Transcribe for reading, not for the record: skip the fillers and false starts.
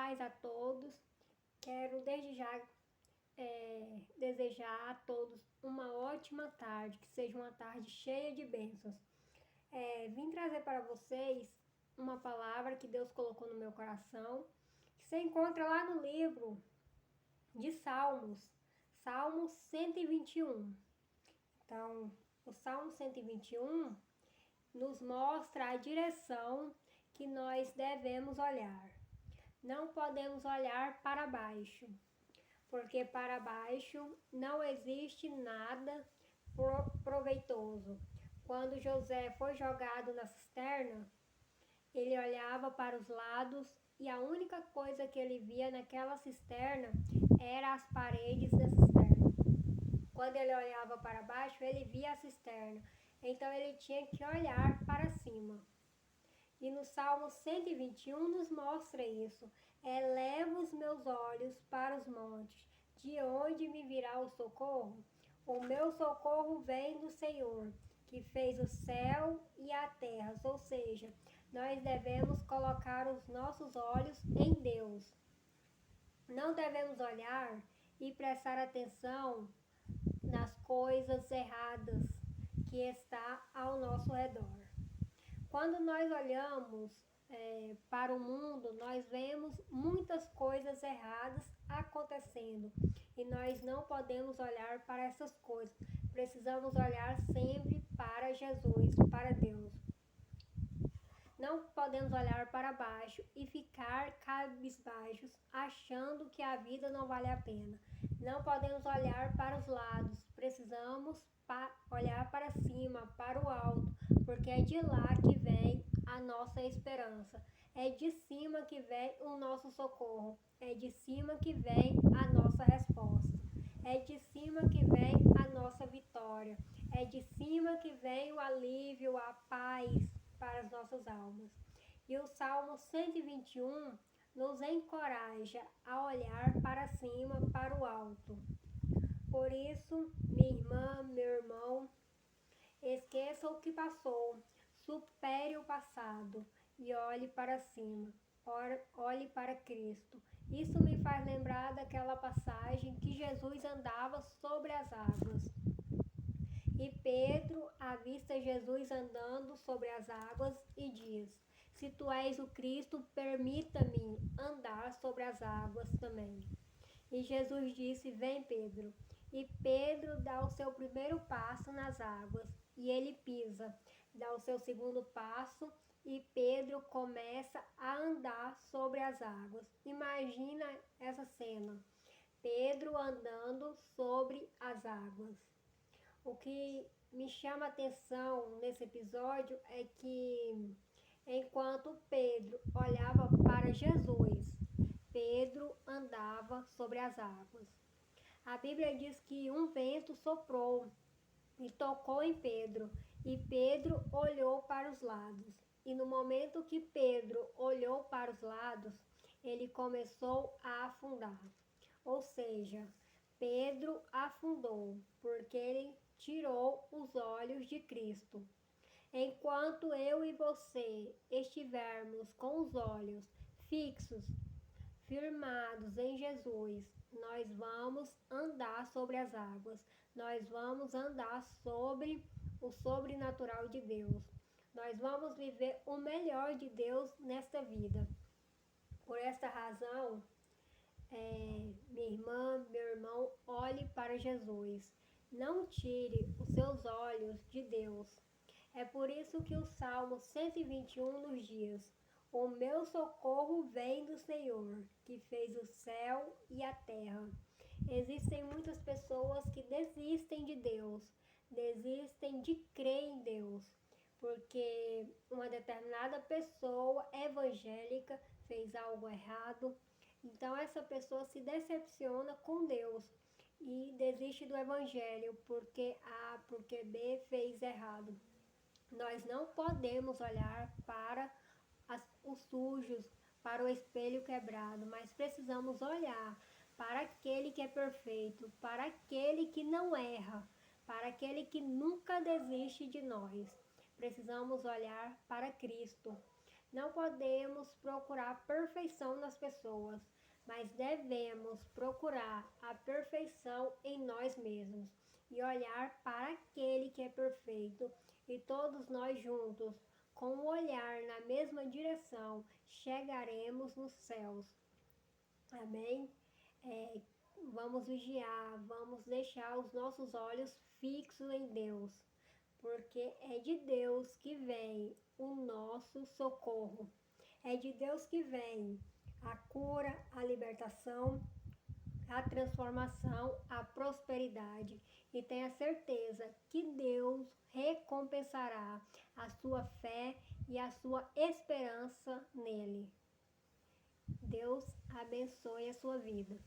paz a todos. Quero desde já desejar a todos uma ótima tarde, que seja uma tarde cheia de bênçãos. Vim trazer para vocês uma palavra que Deus colocou no meu coração, que se encontra lá no livro de Salmos, Salmo 121. Então, o Salmo 121 nos mostra a direção que nós devemos olhar. Não podemos olhar para baixo, porque para baixo não existe nada proveitoso. Quando José foi jogado na cisterna, ele olhava para os lados e a única coisa que ele via naquela cisterna era as paredes da cisterna. Quando ele olhava para baixo, ele via a cisterna. Então ele tinha que olhar para cima. E no Salmo 121 nos mostra isso. Eleva os meus olhos para os montes. De onde me virá o socorro? O meu socorro vem do Senhor, que fez o céu e a terra. Ou seja, nós devemos colocar os nossos olhos em Deus. Não devemos olhar e prestar atenção nas coisas erradas que está ao nosso redor. Quando nós olhamos para o mundo, nós vemos muitas coisas erradas acontecendo e nós não podemos olhar para essas coisas. Precisamos olhar sempre para Jesus, para Deus. Não podemos olhar para baixo e ficar cabisbaixos, achando que a vida não vale a pena. Não podemos olhar para os lados, precisamos olhar para cima, para o alto, porque é de lá que vem a nossa esperança. É de cima que vem o nosso socorro. É de cima que vem a nossa resposta. É de cima que vem a nossa vitória. É de cima que vem o alívio, a paz para as nossas almas. E o Salmo 121 nos encoraja a olhar para cima, para o alto. Por isso, minha irmã, meu irmão, esqueça o que passou, supere o passado e olhe para cima, olhe para Cristo. Isso me faz lembrar daquela passagem que Jesus andava sobre as águas. E Pedro avista Jesus andando sobre as águas e diz: se tu és o Cristo, permita-me andar sobre as águas também. E Jesus disse: vem, Pedro. E Pedro dá o seu primeiro passo nas águas e ele pisa, dá o seu segundo passo e Pedro começa a andar sobre as águas. Imagina essa cena, Pedro andando sobre as águas. O que me chama a atenção nesse episódio é que enquanto Pedro olhava para Jesus, Pedro andava sobre as águas. A Bíblia diz que um vento soprou e tocou em Pedro, e Pedro olhou para os lados. E no momento que Pedro olhou para os lados, ele começou a afundar. Ou seja, Pedro afundou, porque ele tirou os olhos de Cristo. Enquanto eu e você estivermos com os olhos fixos, firmados em Jesus, nós vamos andar sobre as águas, nós vamos andar sobre o sobrenatural de Deus, nós vamos viver o melhor de Deus nesta vida. Por esta razão, minha irmã, meu irmão, olhe para Jesus, não tire os seus olhos de Deus. É por isso que o Salmo 121 nos diz: o meu socorro vem do Senhor, que fez o céu e a terra. Existem muitas pessoas que desistem de Deus, desistem de crer em Deus, porque uma determinada pessoa evangélica fez algo errado. Então essa pessoa se decepciona com Deus e desiste do evangelho porque A, porque B fez errado. Nós não podemos olhar para os sujos, para o espelho quebrado, mas precisamos olhar para aquele que é perfeito, para aquele que não erra, para aquele que nunca desiste de nós. Precisamos olhar para Cristo. Não podemos procurar perfeição nas pessoas, mas devemos procurar a perfeição em nós mesmos e olhar para aquele que é perfeito, e todos nós juntos, com o olhar na mesma direção, chegaremos nos céus. Amém? É, vamos vigiar, vamos deixar os nossos olhos fixos em Deus, porque é de Deus que vem o nosso socorro. É de Deus que vem a cura, a libertação, a transformação, a prosperidade. E tenha certeza que Deus recompensará a sua fé e a sua esperança nele. Deus abençoe a sua vida.